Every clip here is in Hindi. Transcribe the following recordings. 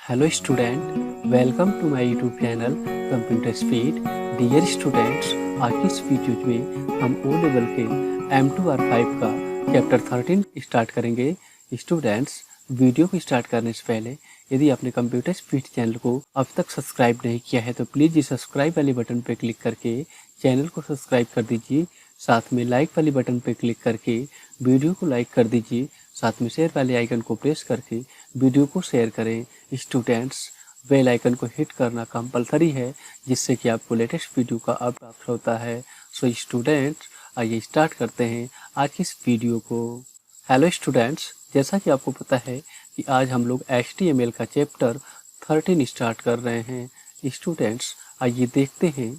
Hello student, welcome to my YouTube channel computer speed. Dear students, आज की इस वीडियो में हम ओ लेवल के M2R5 का चैप्टर 13 स्टार्ट करेंगे। स्टूडेंट्स, वीडियो को स्टार्ट करने से पहले यदि आपने कंप्यूटर स्पीड चैनल को अब तक सब्सक्राइब नहीं किया है तो प्लीज़ इस सब्सक्राइब वाले बटन पर क्लिक करके चैनल को सब्सक्राइब कर दीजिए। साथ में लाइक वाले बटन पर क्लिक करके वीडियो को लाइक कर दीजिए। साथ में शेयर वाले आइकन को प्रेस करके वीडियो को शेयर करें। स्टूडेंट्स, बेल आइकन को हिट करना कंपलसरी है जिससे कि आपको लेटेस्ट वीडियो का अपडेट होता है। सो स्टूडेंट्स, आइए स्टार्ट करते हैं आज की इस वीडियो को। हेलो स्टूडेंट्स, जैसा कि आपको पता है कि आज हम लोग HTML का चैप्टर 13 स्टार्ट कर रहे हैं। स्टूडेंट्स, आइए देखते हैं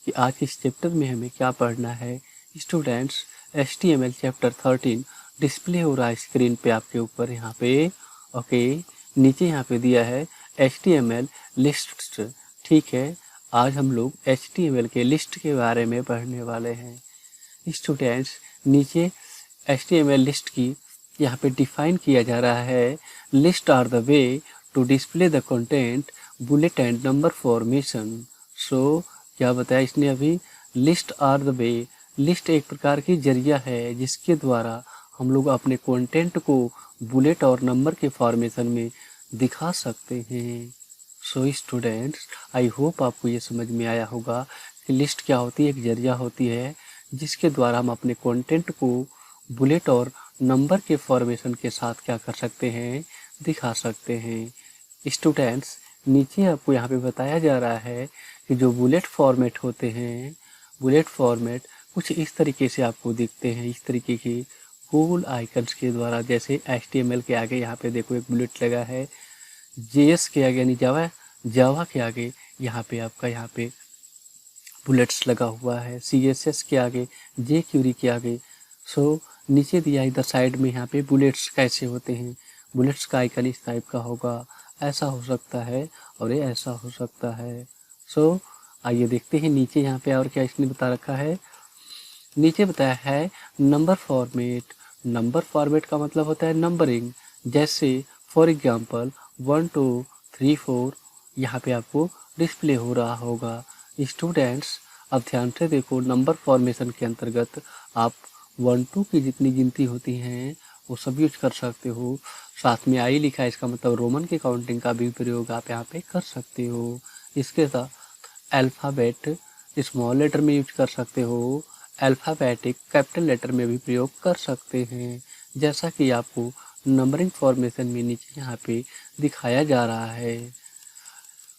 कि आज के इस चैप्टर में हमें क्या पढ़ना है। स्टूडेंट्स, HTML चैप्टर 13 डिस्प्ले हो रहा है स्क्रीन पे आपके ऊपर यहाँ पे। ओके, नीचे यहाँ पे दिया है HTML लिस्ट। ठीक है, आज हम लोग HTML के लिस्ट के बारे में पढ़ने वाले हैं। स्टूडेंट्स, नीचे HTML लिस्ट की यहाँ पे डिफाइन किया जा रहा है। List are the way to display the content, bullet and number formation. So क्या बताया इसने अभी? List are the way, list एक प्रकार की जरिया है जिसके द्वारा हम लोग अपने कंटेंट को बुलेट और नंबर के फॉर्मेशन में दिखा सकते हैं। सो स्टूडेंट्स, आई होप आपको ये समझ में आया होगा कि लिस्ट क्या होती है। एक जरिया होती है जिसके द्वारा हम अपने कंटेंट को बुलेट और नंबर के फॉर्मेशन के साथ क्या कर सकते हैं, दिखा सकते हैं। स्टूडेंट्स, नीचे आपको यहाँ पे बताया जा रहा है कि जो बुलेट फॉर्मेट होते हैं, बुलेट फॉर्मेट कुछ इस तरीके से आपको दिखते हैं। इस तरीके के गोल आइकन्स के द्वारा, जैसे HTML के आगे यहाँ पे देखो एक बुलेट लगा है, JS के आगे यानी जावा के आगे यहाँ पे आपका यहाँ पे बुलेट्स लगा हुआ है, CSS के आगे, jQuery के आगे। सो नीचे दिया इधर साइड में यहाँ पे बुलेट्स कैसे होते हैं। बुलेट्स का आइकन इस टाइप का होगा, ऐसा हो सकता है और ये ऐसा हो सकता है। सो आइए देखते हैं नीचे यहाँ पे और क्या इसने बता रखा है। नीचे बताया है नंबर फॉर्मेट। नंबर फॉर्मेट का मतलब होता है नंबरिंग। जैसे फॉर एग्जांपल 1 2 3 4 यहाँ पे आपको डिस्प्ले हो रहा होगा। स्टूडेंट्स, अब ध्यान से देखो, नंबर फॉर्मेशन के अंतर्गत आप 1 2 की जितनी गिनती होती हैं वो सब यूज कर सकते हो। साथ में आई लिखा है, इसका मतलब रोमन के काउंटिंग का भी प्रयोग आप यहाँ पे कर सकते हो। इसके साथ अल्फ़ाबेट स्मॉल लेटर में यूज कर सकते हो, अल्फ़ाबेटिक कैपिटल लेटर में भी प्रयोग कर सकते हैं, जैसा कि आपको नंबरिंग फॉर्मेशन में नीचे यहाँ पे दिखाया जा रहा है।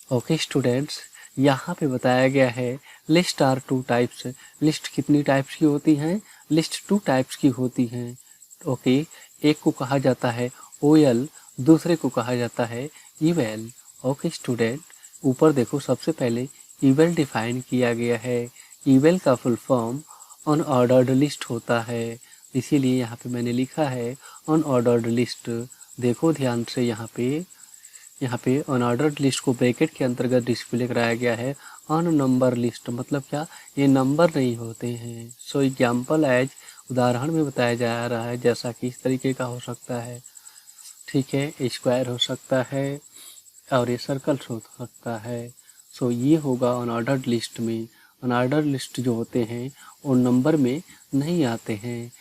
ओके स्टूडेंट्स, यहाँ पे बताया गया है लिस्ट आर 2 टाइप्स। लिस्ट कितनी टाइप्स की होती हैं? लिस्ट 2 टाइप्स की होती हैं। ओके, एक को कहा जाता है OL, दूसरे को कहा जाता है इवेल। ओके स्टूडेंट, ऊपर देखो, सबसे पहले इवेल डिफाइन किया गया है। इवेल का फुल फॉर्म अनऑर्डर्ड लिस्ट होता है, इसीलिए यहाँ पे मैंने लिखा है अनऑर्डर्ड लिस्ट। देखो ध्यान से, यहाँ पे अनऑर्डर्ड लिस्ट को ब्रैकेट के अंतर्गत डिस्प्ले कराया गया है। अननंबर लिस्ट मतलब क्या? ये नंबर नहीं होते हैं। सो एग्जाम्पल एज, उदाहरण में बताया जा रहा है, जैसा कि इस तरीके का हो सकता है। ठीक है, स्क्वायर हो सकता है और ये सर्कल्स हो सकता है। सो ये होगा अनऑर्डर्ड लिस्ट में। अनऑर्डर्ड लिस्ट जो होते हैं वो नंबर में नहीं आते हैं।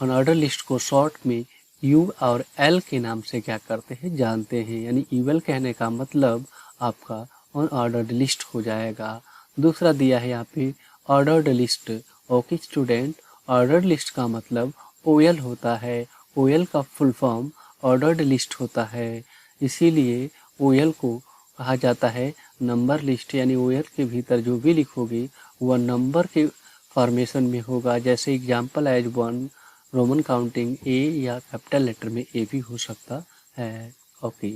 अनऑर्डर लिस्ट को शॉर्ट में U और L के नाम से क्या करते हैं, जानते हैं। यानी इवेल कहने का मतलब आपका अनऑर्डर्ड लिस्ट हो जाएगा। दूसरा दिया है यहाँ पे ordered list. Okay student, ordered list का मतलब OL होता है। OL का फुल फॉर्म ऑर्डर्ड लिस्ट होता है, इसीलिए OL को कहा जाता है नंबर लिस्ट। यानी OL के भीतर जो भी लिखोगे वह नंबर के फॉर्मेशन में होगा। जैसे example as 1 Roman counting A या कैपिटल लेटर में A भी हो सकता है। ओके,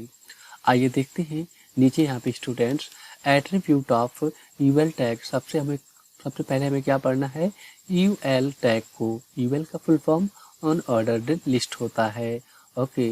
आइए देखते हैं नीचे यहाँ पे students attribute of eval tag. सबसे पहले हमें क्या पढ़ना है? UL टैग को। UL का फुल फॉर्म अनऑर्डर्ड लिस्ट होता है। ओके,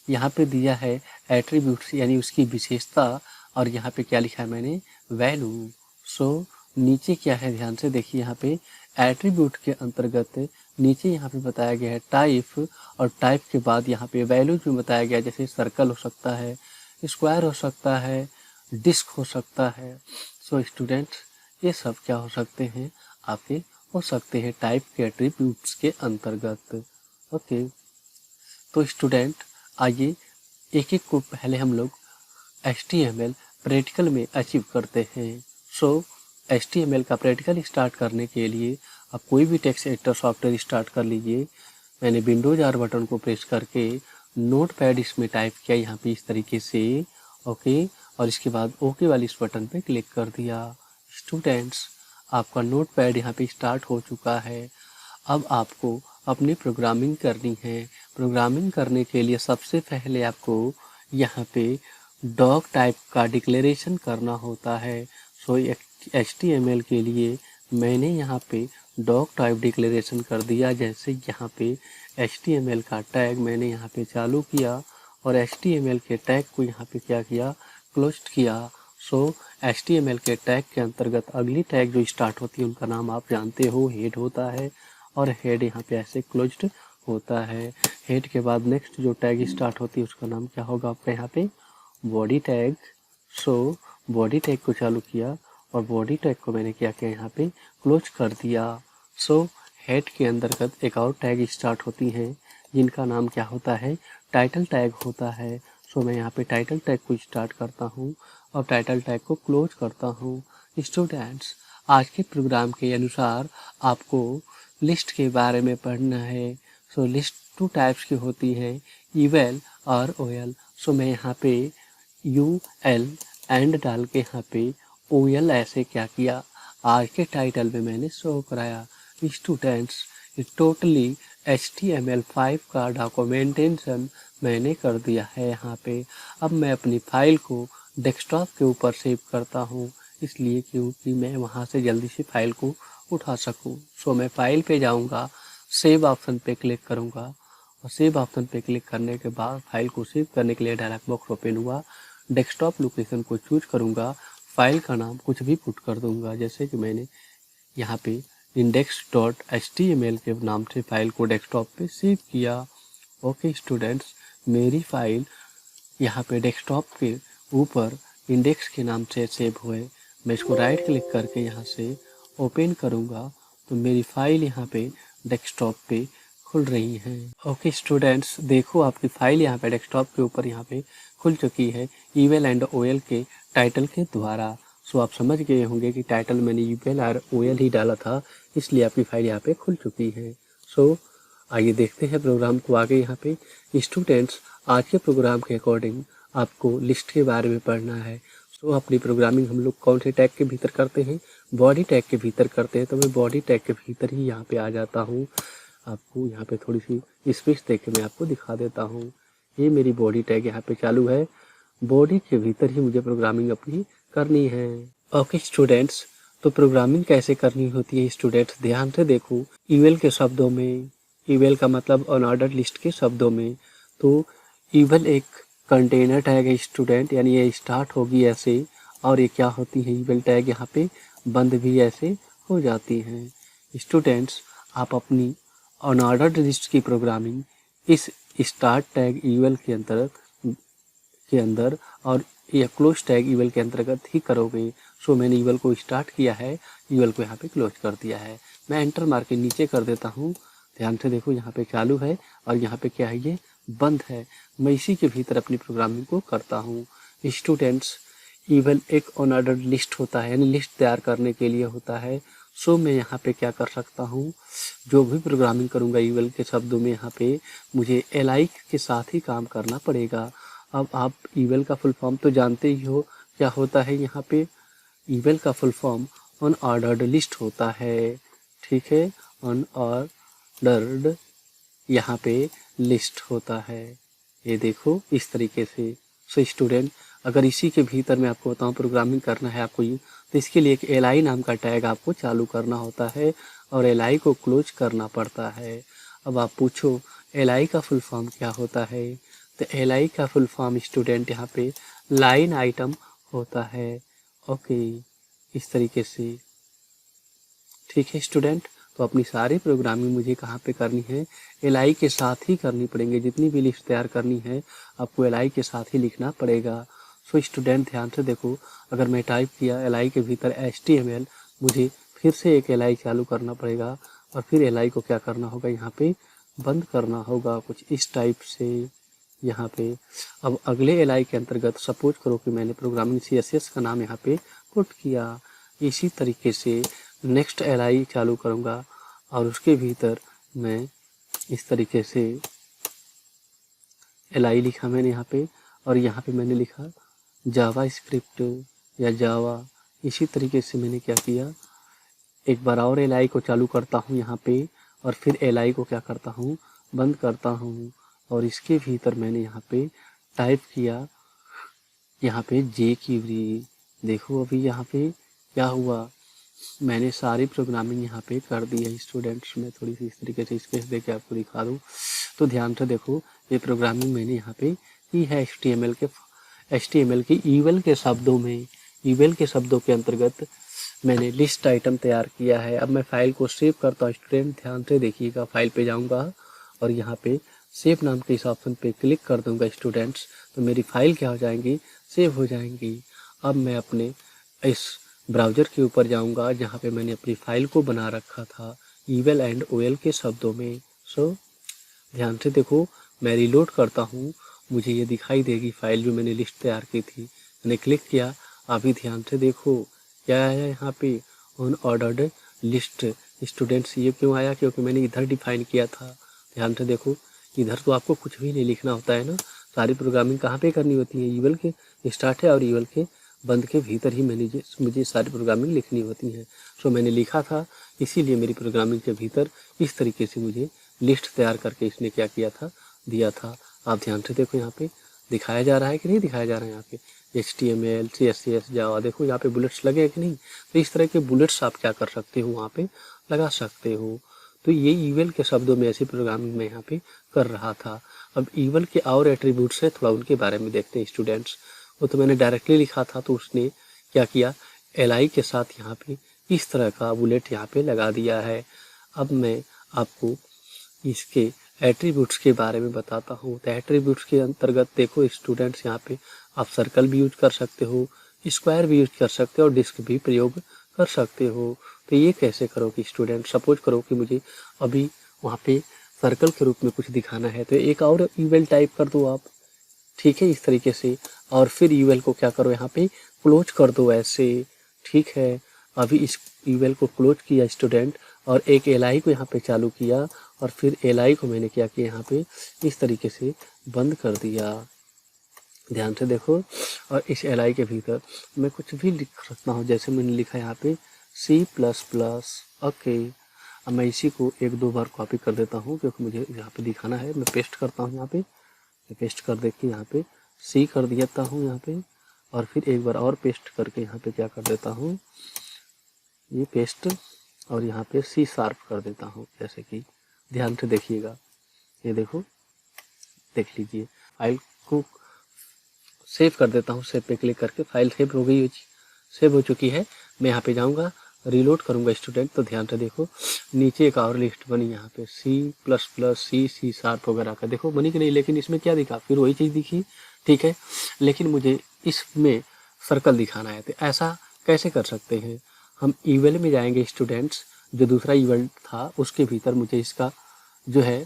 यहाँ पे दिया है एट्रीब्यूट्स यानी उसकी विशेषता, और यहाँ पे क्या लिखा है मैंने? वैल्यू। सो नीचे क्या है, ध्यान से देखिए, यहाँ पे एट्रीब्यूट के अंतर्गत नीचे यहाँ पे बताया गया है टाइप, और टाइप के बाद यहाँ पे वैल्यूज में बताया गया, जैसे सर्कल हो सकता है, स्क्वायर हो सकता है, डिस्क हो सकता है। सो स्टूडेंट्स, ये सब क्या हो सकते हैं, आपके हो सकते हैं टाइप के एट्रीब्यूट्स के अंतर्गत। ओके, तो स्टूडेंट आइए एक एक को पहले हम लोग HTML प्रैक्टिकल में अचीव करते हैं। सो HTML का प्रैक्टिकल स्टार्ट करने के लिए आप कोई भी टेक्स्ट एडिटर सॉफ्टवेयर स्टार्ट कर लीजिए। मैंने विंडोज R बटन को प्रेस करके नोटपैड इसमें टाइप किया यहाँ पे इस तरीके से। ओके, और इसके बाद ओके वाली इस बटन पे क्लिक कर दिया। स्टूडेंट्स, आपका नोटपैड यहाँ पे स्टार्ट हो चुका है। अब आपको अपनी प्रोग्रामिंग करनी है। प्रोग्रामिंग करने के लिए सबसे पहले आपको यहाँ पे डॉग टाइप का डिक्लेरेशन करना होता है। सो HTML के लिए मैंने यहाँ पे डॉग टाइप डिक्लेरेशन कर दिया। जैसे यहाँ पे HTML का टैग मैंने यहाँ पे चालू किया और HTML के टैग को यहाँ पे क्या किया, क्लोज किया। सो HTML के टैग के अंतर्गत अगली टैग जो स्टार्ट होती है उनका नाम आप जानते हो, हेड होता है, और हेड यहाँ पे ऐसे क्लोज्ड होता है। हेड के बाद नेक्स्ट जो टैग स्टार्ट होती है उसका नाम क्या होगा आपका यहाँ पे, body tag. So body tag को चालू किया और बॉडी टैग को मैंने क्या किया, यहाँ पे क्लोज कर दिया। सो हेड के अंतर्गत एक और टैग स्टार्ट होती हैं जिनका नाम क्या होता है, टाइटल टैग होता है। सो मैं यहाँ पे टाइटल टैग को स्टार्ट करता हूँ और टाइटल टैग को क्लोज करता हूँ। स्टूडेंट्स, आज के प्रोग्राम के अनुसार आपको लिस्ट के बारे में पढ़ना है। सो लिस्ट 2 टाइप्स की होती है, इवल और ओएल। सो मैं यहाँ पे UL एंड डाल के यहाँ पे OL ऐसे क्या किया, आज के टाइटल में मैंने शो कराया। स्टूडेंट्स, टोटली HTML5 का डॉक्यूमेंटेशन मैंने कर दिया है यहाँ पे। अब मैं अपनी फाइल को डेस्कटॉप के ऊपर सेव करता हूँ, इसलिए क्योंकि मैं वहाँ से जल्दी से फाइल को उठा सकूँ। सो मैं फाइल पे जाऊँगा, सेव ऑप्शन पे क्लिक करूँगा और सेव ऑप्शन पे क्लिक करने के बाद फाइल को सेव करने के लिए डायलॉग बॉक्स ओपन हुआ। डेस्कटॉप लोकेशन को चूज करूँगा, फाइल का नाम कुछ भी पुट कर दूँगा, जैसे कि मैंने यहाँ पे index.html के नाम से फाइल को डेस्कटॉप पे सेव किया। ओके स्टूडेंट्स, मेरी फाइल यहाँ पे डेस्कटॉप के ऊपर इंडेक्स के नाम से सेव हुए। मैं इसको राइट क्लिक करके यहाँ से ओपन करूँगा तो मेरी फाइल यहाँ पे डेस्कटॉप पे खुल रही है। ओके स्टूडेंट्स, देखो आपकी फाइल यहाँ पे डेस्कटॉप के ऊपर यहाँ पे खुल चुकी है इवल एंड ओएल के टाइटल के द्वारा। सो आप समझ गए होंगे कि टाइटल मैंने इवल और ओएल ही डाला था, इसलिए आपकी फाइल यहाँ पे खुल चुकी है। सो आइए देखते हैं प्रोग्राम को आगे। यहाँ पे स्टूडेंट्स, आज के प्रोग्राम के अकॉर्डिंग आपको लिस्ट के बारे में पढ़ना है। सो अपनी प्रोग्रामिंग हम लोग कौन से टैग के भीतर करते हैं, बॉडी टैग के भीतर करते हैं। तो मैं बॉडी टैग के भीतर ही यहाँ पे आ जाता हूँ। आपको यहाँ पे थोड़ी सी स्पेस दे के मैं आपको दिखा देता हूँ। ये मेरी बॉडी टैग यहाँ पे चालू है, बॉडी के भीतर ही मुझे प्रोग्रामिंग अपनी करनी है। ओके स्टूडेंट्स, तो प्रोग्रामिंग कैसे करनी होती है स्टूडेंट्स, ध्यान से देखो। इवल के शब्दों में, इवल का मतलब अनऑर्डर्ड लिस्ट के शब्दों में, तो इवल एक कंटेनर टैग है स्टूडेंट, यानी ये स्टार्ट होगी ऐसे और ये क्या होती है, इवल टैग यहाँ पे बंद भी ऐसे हो जाती हैं। स्टूडेंट्स, आप अपनी अनऑर्डर्ड लिस्ट की प्रोग्रामिंग इस स्टार्ट टैग इवल के अंदर और या क्लोज टैग इवल के अंतर्गत ही करोगे। सो मैंने इवल को स्टार्ट किया है, इवल को यहाँ पे क्लोज कर दिया है। मैं एंटर मार के नीचे कर देता हूँ। ध्यान से देखो, यहाँ पे चालू है और यहाँ पे क्या है, ये बंद है। मैं इसी के भीतर अपनी प्रोग्रामिंग को करता हूँ। स्टूडेंट्स, इवल एक अनऑर्डर्ड लिस्ट होता है, यानी लिस्ट तैयार करने के लिए होता है। सो मैं यहाँ पे क्या कर सकता हूँ, जो भी प्रोग्रामिंग करूँगा इवल के शब्दों में, यहाँ पे मुझे li के साथ ही काम करना पड़ेगा। अब आप इवल का फुल फॉर्म तो जानते ही हो क्या होता है। यहाँ पे इवल का फुल फॉर्म अनऑर्डर्ड लिस्ट होता है, ठीक है, अनऑर्डर्ड यहाँ पे लिस्ट होता है। ये देखो इस तरीके से। सो स्टूडेंट, अगर इसी के भीतर मैं आपको बताऊँ प्रोग्रामिंग करना है आपको, तो इसके लिए एक li नाम का टैग आपको चालू करना होता है और li को क्लोज करना पड़ता है। अब आप पूछो li का फुल फॉर्म क्या होता है, तो li का फुल फॉर्म स्टूडेंट यहाँ पे लाइन आइटम होता है। ओके, इस तरीके से, ठीक है स्टूडेंट। तो अपनी सारी प्रोग्रामिंग मुझे कहाँ पे करनी है, एल के साथ ही करनी पड़ेंगे। जितनी भी लिस्ट तैयार करनी है आपको एल के साथ ही लिखना पड़ेगा। सो स्टूडेंट ध्यान से देखो, अगर मैं टाइप किया एल के भीतर HTML, मुझे फिर से एक एल चालू करना पड़ेगा और फिर एल को क्या करना होगा, यहाँ पे बंद करना होगा कुछ इस टाइप से यहाँ पे। अब अगले एल के अंतर्गत सपोज करो कि मैंने प्रोग्रामिंग CSS का नाम यहाँ पे पुट किया, इसी तरीके से नेक्स्ट एल चालू करूँगा और उसके भीतर मैं इस तरीके से एल लिखा मैंने यहाँ पे, और यहाँ पे मैंने लिखा जावा स्क्रिप्ट या जावा। इसी तरीके से मैंने क्या किया, एक बार और एल को चालू करता हूँ यहाँ पे और फिर एल को क्या करता हूँ, बंद करता हूँ। और इसके भीतर मैंने यहाँ पे टाइप किया यहाँ पे jQuery। देखो अभी यहाँ पे क्या हुआ, मैंने सारी प्रोग्रामिंग यहाँ पे कर दी है स्टूडेंट्स। मैं थोड़ी सी इस तरीके से स्केच दे के आपको दिखा दूँ तो ध्यान से देखो, ये प्रोग्रामिंग मैंने यहाँ पे की है HTML के ईवेल के शब्दों में। ईवेल के शब्दों के अंतर्गत मैंने लिस्ट आइटम तैयार किया है। अब मैं फाइल को सेव करता हूँ स्टूडेंट, ध्यान से देखिएगा। फाइल पे जाऊँगा और यहाँ पे सेव नाम के इस ऑप्शन पे क्लिक कर दूँगा स्टूडेंट्स, तो मेरी फाइल क्या हो जाएंगी, सेव हो जाएंगी। अब मैं अपने इस ब्राउज़र के ऊपर जाऊँगा जहाँ पे मैंने अपनी फाइल को बना रखा था ईवेल एंड ओएल के शब्दों में। सो ध्यान से देखो, मैं रिलोड करता हूँ, मुझे ये दिखाई देगी फाइल जो मैंने लिस्ट तैयार की थी। मैंने क्लिक किया, अभी ध्यान से देखो क्या आया यहाँ पे, अनऑर्डर्ड लिस्ट। स्टूडेंट्स ये क्यों आया, क्योंकि मैंने इधर डिफाइन किया था। ध्यान से देखो, इधर तो आपको कुछ भी नहीं लिखना होता है ना, सारी प्रोग्रामिंग कहाँ पे करनी होती है, ईवेल के स्टार्ट है और ईवेल के बंद के भीतर ही मुझे सारी प्रोग्रामिंग लिखनी होती है। सो मैंने लिखा था, इसीलिए मेरी प्रोग्रामिंग के भीतर इस तरीके से मुझे लिस्ट तैयार करके इसने क्या किया था, दिया था। आप ध्यान से देखो, यहाँ पे दिखाया जा रहा है कि नहीं दिखाया जा रहा है, यहाँ पे HTML CSS जावा, देखो यहाँ पे बुलेट्स लगे हैं कि नहीं। तो इस तरह के बुलेट्स आप क्या कर सकते हो, वहाँ पे लगा सकते हो। तो ये ईवेल के शब्दों में ऐसी प्रोग्रामिंग मैं यहाँ पे कर रहा था। अब ईवेल के और एट्रीब्यूट्स है, थोड़ा उनके बारे में देखते हैं स्टूडेंट्स। वो तो मैंने डायरेक्टली लिखा था, तो उसने क्या किया, एल के साथ यहाँ पे इस तरह का बुलेट यहाँ पे लगा दिया है। अब मैं आपको इसके एट्रीब्यूट्स के बारे में बताता हूँ। तो एट्रीब्यूट्स के अंतर्गत देखो स्टूडेंट्स, यहाँ पे आप सर्कल भी यूज कर सकते हो, स्क्वायर भी यूज कर सकते हो और डिस्क भी प्रयोग कर सकते हो। तो ये कैसे करोगे स्टूडेंट, सपोज करो कि मुझे अभी वहाँ पे सर्कल के रूप में कुछ दिखाना है, तो एक और ईवेल टाइप कर दो आप, ठीक है, इस तरीके से। और फिर ईवेल को क्या करो, यहाँ पे क्लोज कर दो ऐसे, ठीक है। अभी इस ईवेल को क्लोज किया स्टूडेंट और एक एल को यहाँ पे चालू किया और फिर एल को मैंने क्या किया, यहाँ पे इस तरीके से बंद कर दिया। ध्यान से देखो, और इस एल के भीतर मैं कुछ भी लिख सकता हूँ, जैसे मैंने लिखा यहाँ पे C++। ओके, अब मैं इसी को एक दो बार कॉपी कर देता हूँ क्योंकि मुझे यहाँ पे दिखाना है। मैं पेस्ट करता हूँ यहाँ पे, पेस्ट कर दे के यहाँ पे C कर देता हूँ यहाँ पे, और फिर एक बार और पेस्ट करके यहाँ पे क्या कर देता हूँ, ये पेस्ट, और यहाँ पे C# कर देता हूँ। जैसे कि ध्यान से देखिएगा, ये देखो, देख लीजिए, फाइल को सेव कर देता हूँ। सेव पे क्लिक करके फाइल सेव हो गई, सेव हो चुकी है। मैं यहाँ पे जाऊँगा, रिलोड करूँगा स्टूडेंट, तो ध्यान से देखो नीचे एक और लिस्ट बनी यहाँ पे C++, C# वगैरह का, देखो बनी कि नहीं। लेकिन इसमें क्या दिखा, फिर वही चीज़ दिखी, ठीक है, लेकिन मुझे इसमें सर्कल दिखाना है। तो ऐसा कैसे कर सकते हैं, हम ईवेल में जाएंगे स्टूडेंट्स, जो दूसरा ईवेल था उसके भीतर मुझे इसका जो है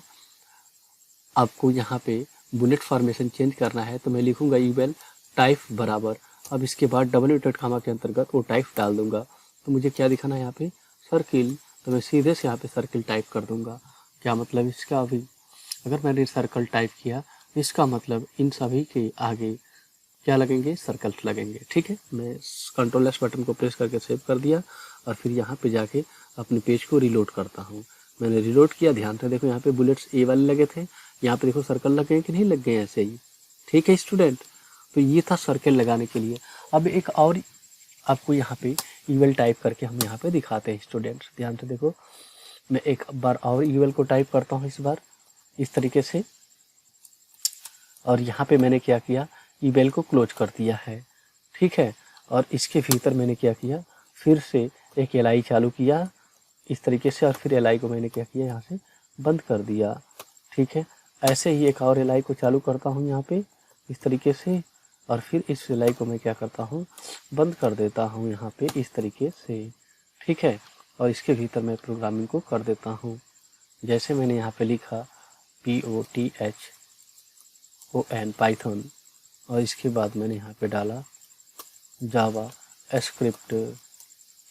आपको यहाँ पे बुलेट फॉर्मेशन चेंज करना है। तो मैं लिखूँगा ईवेल टाइप बराबर, अब इसके बाद डबल इंवर्टेड कॉमा के अंतर्गत वो टाइप डाल दूंगा। तो मुझे क्या दिखाना है यहाँ पे, सर्किल, तो मैं सीधे से यहाँ पे सर्किल टाइप कर दूंगा। क्या मतलब इसका, अभी अगर मैंने सर्कल टाइप किया, इसका मतलब इन सभी के आगे क्या लगेंगे, सर्कल्स लगेंगे, ठीक है। मैं Ctrl+S बटन को प्रेस करके सेव कर दिया और फिर यहाँ पे जाके अपने पेज को रिलोड करता हूँ। मैंने रिलोड किया, ध्यान से देखो, यहाँ पे बुलेट्स ए वाले लगे थे, यहाँ पे देखो सर्कल लगे हैं कि नहीं लग गए, ऐसे ही, ठीक है स्टूडेंट। तो ये था सर्कल लगाने के लिए। अब एक और आपको यहाँ पे ईवेल टाइप करके हम यहाँ पे दिखाते हैं स्टूडेंट्स। ध्यान से देखो, मैं एक बार और ईवेल को टाइप करता हूँ इस बार इस तरीके से, और यहाँ पे मैंने क्या किया, ईवेल को क्लोज कर दिया है, ठीक है। और इसके भीतर मैंने क्या किया, फिर से एक एल चालू किया इस तरीके से, और फिर एल आई को मैंने क्या किया यहाँ से बंद कर दिया। ठीक है, ऐसे ही एक और एल आई को चालू करता हूँ यहाँ पे इस तरीके से, और फिर इस एल आई को मैं क्या करता हूँ बंद कर देता हूँ यहाँ पे इस तरीके से। ठीक है, और इसके भीतर मैं प्रोग्रामिंग को कर देता हूँ। जैसे मैंने यहाँ पे लिखा POTHON पाइथन, और इसके बाद मैंने यहाँ पे डाला जावा स्क्रिप्ट।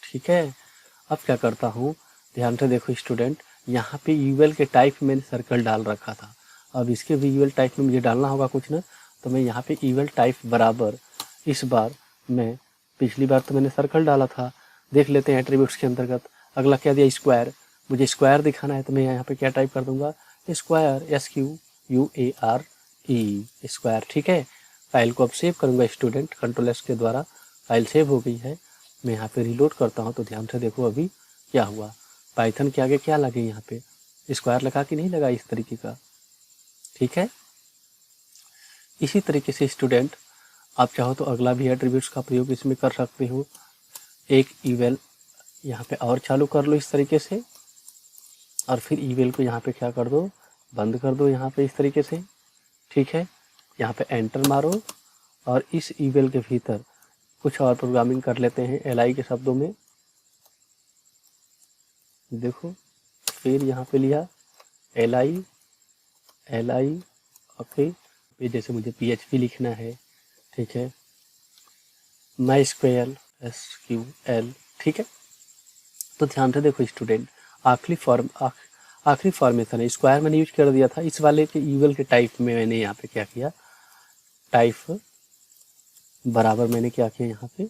ठीक है, अब क्या करता हूँ, ध्यान से देखो स्टूडेंट, यहाँ पे यूएल के टाइप में मैंने सर्कल डाल रखा था। अब इसके भी यूएल टाइप में मुझे डालना होगा कुछ ना, तो मैं यहाँ पे यूएल टाइप बराबर, इस बार मैं, पिछली बार तो मैंने सर्कल डाला था, देख लेते हैं एट्रीब्यूट्स के अंतर्गत। अगला क्या दिया, स्क्वायर, मुझे स्क्वायर दिखाना है, तो मैं यहाँ पे क्या टाइप कर दूंगा, स्क्वायर, SQUARE स्क्वायर। ठीक है, फाइल को अब सेव करूँगा स्टूडेंट, Ctrl+S के द्वारा फाइल सेव हो गई है। मैं यहाँ पे रिलोड करता हूँ, तो ध्यान से देखो अभी क्या हुआ, पाइथन के आगे क्या लगे, यहाँ पे स्क्वायर लगा कि नहीं लगा, इस तरीके का। ठीक है, इसी तरीके से स्टूडेंट आप चाहो तो अगला भी एट्रीब्यूट्स का प्रयोग इसमें कर सकते हो। एक ईवेल यहाँ पे और चालू कर लो इस तरीके से, और फिर ईवेल को यहाँ पे क्या कर दो, बंद कर दो यहाँ पे इस तरीके से। ठीक है, यहाँ पे एंटर मारो, और इस ईवेल के भीतर कुछ और प्रोग्रामिंग कर लेते हैं एल आई के शब्दों में। देखो, फिर यहाँ पे लिया एल आई, ओके, जैसे मुझे PHP लिखना है। ठीक है, MySQL SQL। ठीक है, तो ध्यान से देखो स्टूडेंट, आखिरी फॉर्मेशन है, स्क्वायर मैंने यूज कर दिया था, इस वाले के ईवल के टाइप में मैंने यहाँ पे क्या किया, टाइप बराबर मैंने क्या किया यहाँ पे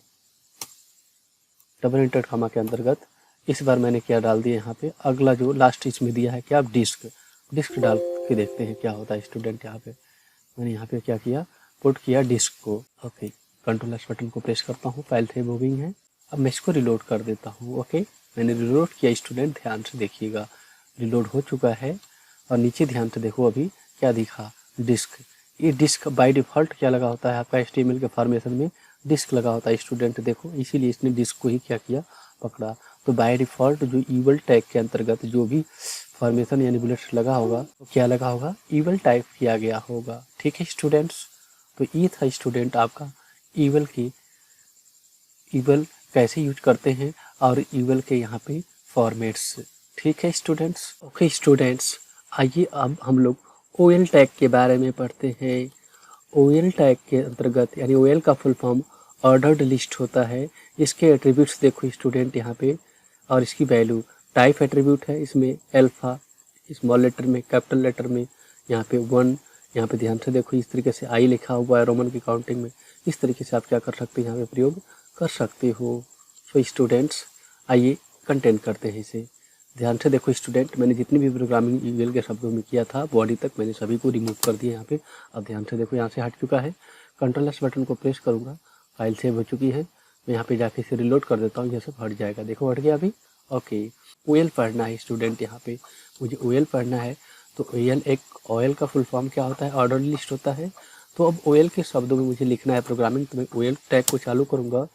डबल इंटरेड कॉमा के अंतर्गत, इस बार मैंने क्या डाल दिया यहाँ पे, अगला जो लास्ट इसमें दिया है क्या, डिस्क डाल के देखते हैं क्या होता है स्टूडेंट। यहाँ पे मैंने यहाँ पे क्या किया, पुट किया डिस्क को। ओके, Ctrl+S बटन को प्रेस करता हूँ, फाइल सेव हो गई है। अब मैं इसको रिलोड कर देता हूँ। ओके, मैंने रिलोड किया स्टूडेंट, ध्यान से देखिएगा, रिलोड हो चुका है। और नीचे ध्यान से देखो अभी क्या दिखा, डिस्क। ये डिस्क बाय डिफ़ॉल्ट क्या लगा होता है आपका HTML के फॉर्मेशन में, डिस्क लगा होता है स्टूडेंट। देखो, इसीलिए इसने डिस्क को ही क्या किया, पकड़ा। तो बाय डिफ़ॉल्ट जो ईवल टैग के अंतर्गत जो भी फॉर्मेशन यानी बुलेट्स लगा होगा, तो क्या लगा होगा, ईवल टाइप किया गया होगा। ठीक है स्टूडेंट्स, तो ये था स्टूडेंट आपका ईवल कैसे यूज करते हैं और ईवल के यहाँ पे फॉर्मेट्स। ठीक है स्टूडेंट्स। ओके स्टूडेंट्स, आइए अब हम लोग OL टैग के बारे में पढ़ते हैं। OL टैग के अंतर्गत यानी OL का फुल फॉर्म ऑर्डर्ड लिस्ट होता है। इसके एट्रीब्यूट्स देखो स्टूडेंट यहाँ पे, और इसकी वैल्यू टाइप एट्रीब्यूट है, इसमें अल्फा स्मॉल लेटर में, कैपिटल लेटर में, यहाँ पे 1, यहाँ पे ध्यान से देखो इस तरीके से I लिखा हुआ है रोमन की काउंटिंग में। इस तरीके से आप क्या कर सकते हैं, यहाँ पे प्रयोग कर सकते हो। सो स्टूडेंट्स, आइए कंटेंट करते हैं इसे। ध्यान से देखो स्टूडेंट, मैंने जितनी भी प्रोग्रामिंग ईमेल के शब्दों में किया था बॉडी तक मैंने सभी को रिमूव कर दिया यहाँ पे। अब ध्यान से देखो, यहाँ से हट चुका है। Ctrl+S बटन को प्रेस करूँगा, फाइल सेव हो चुकी है। मैं यहाँ पे जाके इसे रिलोड कर देता हूँ, जैसे हट जाएगा। देखो हट गया अभी। ओके, OL पढ़ना है स्टूडेंट, यहाँ पे मुझे OL पढ़ना है। तो OL का फुल फॉर्म क्या होता है, ऑर्डर लिस्ट होता है। तो अब OL के शब्दों में मुझे लिखना है प्रोग्रामिंग, तो मैं OL टैग को चालू करूँगा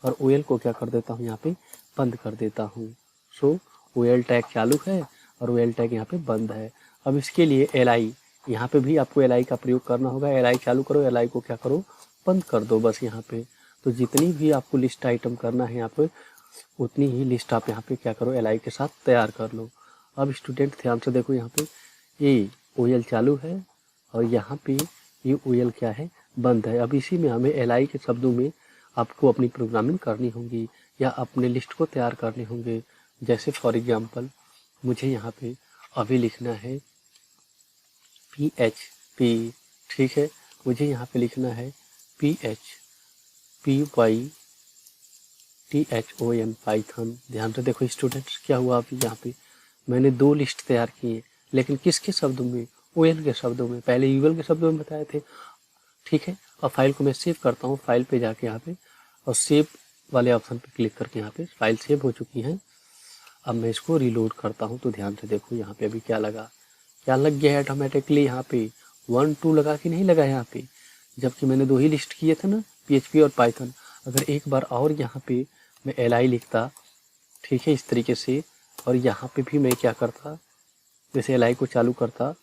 और OL को क्या कर देता हूँ, यहाँ पे बंद कर देता हूँ। सो OL टैग चालू है और OL टैग यहाँ पे बंद है। अब इसके लिए LI, यहाँ पे भी आपको LI का प्रयोग करना होगा। LI चालू करो, LI को क्या करो, बंद कर दो बस यहाँ पे। तो जितनी भी आपको लिस्ट आइटम करना है यहाँ पे, उतनी ही लिस्ट आप यहाँ पे क्या करो, LI के साथ तैयार कर लो। अब स्टूडेंट ध्यान से देखो, यहाँ पे ये OL चालू है और यहाँ पे ये OL क्या है, बंद है। अब इसी में हमें LI के शब्दों में आपको अपनी प्रोग्रामिंग करनी होगी या अपने लिस्ट को तैयार करने होंगे। जैसे फॉर एग्जांपल मुझे यहाँ पे अभी लिखना है PHP। ठीक है, मुझे यहाँ पे लिखना है PHPYTHON पाइथन। ध्यान से देखो स्टूडेंट्स, क्या हुआ अभी यहाँ पे मैंने 2 लिस्ट तैयार किए, लेकिन किसके शब्दों में, OL के शब्दों में। पहले यूएल के शब्दों में बताए थे। ठीक है, और फाइल को मैं सेव करता हूँ। फाइल पे जाके यहाँ पे और सेव वाले ऑप्शन पे क्लिक करके यहाँ पे फाइल सेव हो चुकी है। अब मैं इसको रिलोड करता हूँ, तो ध्यान से देखो यहाँ पे अभी क्या लगा, क्या लग गया है ऑटोमेटिकली। यहाँ पे 1 2 लगा कि नहीं लगा यहाँ पे, जबकि मैंने 2 ही लिस्ट किए थे ना, PHP और पाइथन। अगर एक बार और यहाँ पे मैं LI लिखता, ठीक है, इस तरीके से और यहाँ पे भी मैं क्या करता, जैसे एल आई को चालू करता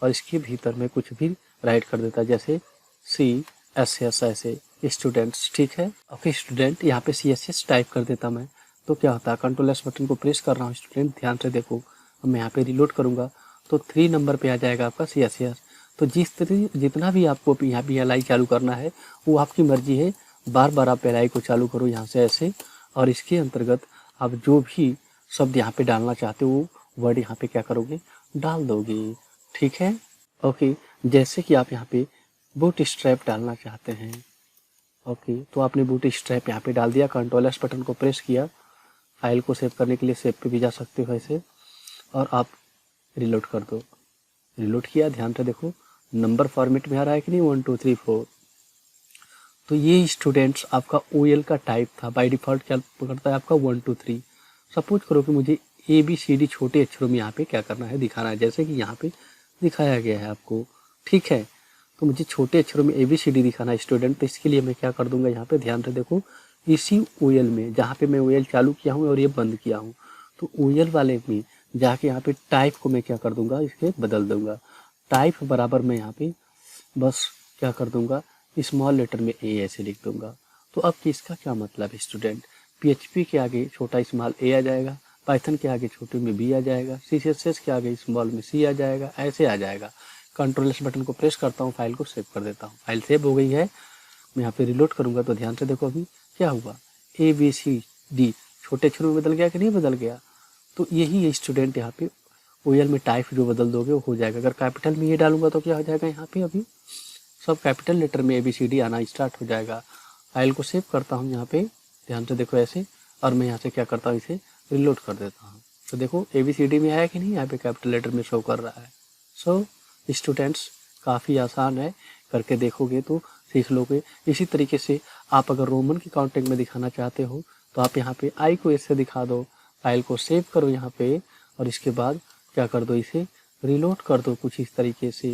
और इसके भीतर मैं कुछ भी राइट कर देता, जैसे CSS ऐसे स्टूडेंट्स। ठीक है, ओके स्टूडेंट, यहाँ पे CSS टाइप कर देता मैं, तो क्या होता है, Ctrl+S बटन को प्रेस कर रहा हूँ स्टूडेंट, ध्यान से देखो। अब मैं यहाँ पे रिलोड करूँगा तो 3 नंबर पे आ जाएगा आपका CSS। तो जितना भी आपको यहाँ पे एल आई चालू करना है वो आपकी मर्जी है, बार बार आप एल आई को चालू करो यहाँ से ऐसे, और इसके अंतर्गत आप जो भी शब्द यहाँ पे डालना चाहते हो वर्ड यहाँ पे क्या करोगे, डाल दोगे। ठीक है, ओके। जैसे कि आप यहाँ पे बूट स्ट्रैप डालना चाहते हैं, ओके, तो आपने बूट स्ट्रैप यहाँ पे डाल दिया, Ctrl+S बटन को प्रेस किया, फाइल को सेव करने के लिए सेव पे भी जा सकते हो ऐसे, और आप रिलोड कर दो। रिलोड किया, ध्यान से देखो नंबर फॉर्मेट में आ रहा है कि नहीं, 1 2 3 4। तो ये स्टूडेंट्स आपका OL का टाइप था, बाय डिफ़ॉल्ट क्या करता है आपका 1 2 3। सपोज करो कि मुझे ABCD छोटे अक्षरों में यहाँ पे क्या करना है, दिखाना है, जैसे कि यहाँ पे दिखाया गया है आपको। ठीक है, तो मुझे छोटे अक्षरों में ABCD दिखाना है स्टूडेंट, तो इसके लिए मैं क्या कर दूंगा, यहाँ पे ध्यान से देखो, इसी OL में जहाँ पे मैं OL चालू किया हूँ और ये बंद किया हूँ, तो OL वाले में जाके यहाँ पे टाइप को मैं क्या कर दूंगा, इसके बदल दूंगा। टाइप बराबर मैं यहाँ पे बस क्या कर दूंगा, स्मॉल लेटर में A ऐसे लिख दूंगा। तो अब इसका क्या मतलब है स्टूडेंट, PHP के आगे छोटा स्मॉल A आ जाएगा, पाइथन के आगे छोटे में B आ जाएगा, CSS के आगे स्मॉल में C आ जाएगा, ऐसे आ जाएगा। Ctrl+S बटन को प्रेस करता हूँ, फाइल को सेव कर देता हूँ, फाइल सेव हो गई है। मैं यहाँ पे रिलोड करूँगा तो ध्यान से देखो अभी क्या हुआ, ABCD छोटे अक्षरों में बदल गया कि नहीं बदल गया। तो यही स्टूडेंट यहाँ पे OL में टाइप जो बदल दोगे वो हो जाएगा। अगर कैपिटल में ये डालूंगा तो क्या हो जाएगा, यहाँ पे अभी सब कैपिटल लेटर में ABCD आना स्टार्ट हो जाएगा। फाइल को सेव करता हूँ यहाँ पे, ध्यान से देखो ऐसे, और मैं यहाँ से क्या करता हूँ, इसे रिलोड कर देता हूँ। तो देखो ABCD में आया कि नहीं, यहाँ पे कैपिटल लेटर में शो कर रहा है। सो स्टूडेंट्स काफ़ी आसान है, करके देखोगे तो सीख लोगे। इसी तरीके से आप अगर रोमन की काउंटिंग में दिखाना चाहते हो तो आप यहाँ पे I को ऐसे दिखा दो, फाइल को सेव करो यहाँ पे, और इसके बाद क्या कर दो, इसे रिलोड कर दो कुछ इस तरीके से।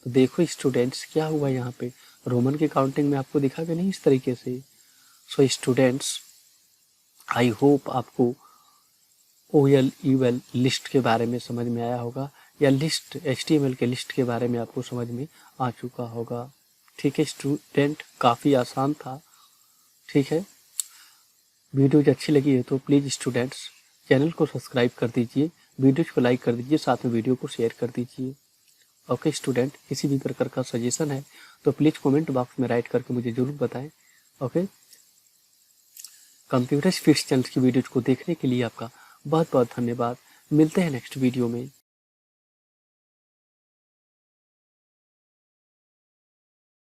तो देखो स्टूडेंट्स क्या हुआ, यहाँ पे रोमन की काउंटिंग में आपको दिखा कि नहीं इस तरीके से। सो स्टूडेंट्स आई होप आपको OL UL लिस्ट के बारे में समझ में आया होगा, या लिस्ट HTML के लिस्ट के बारे में आपको समझ में आ चुका होगा। ठीक है स्टूडेंट, काफ़ी आसान था। ठीक है, वीडियो अच्छी लगी है तो प्लीज़ स्टूडेंट्स चैनल को सब्सक्राइब कर दीजिए, वीडियो को लाइक कर दीजिए, साथ में वीडियो को शेयर कर दीजिए। ओके स्टूडेंट, किसी भी प्रकार का सजेशन है तो प्लीज़ कमेंट बॉक्स में राइट करके मुझे ज़रूर बताएं। ओके, कंप्यूटर स्पीड चैनल की वीडियोज़ को देखने के लिए आपका बहुत बहुत धन्यवाद। मिलते हैं नेक्स्ट वीडियो में।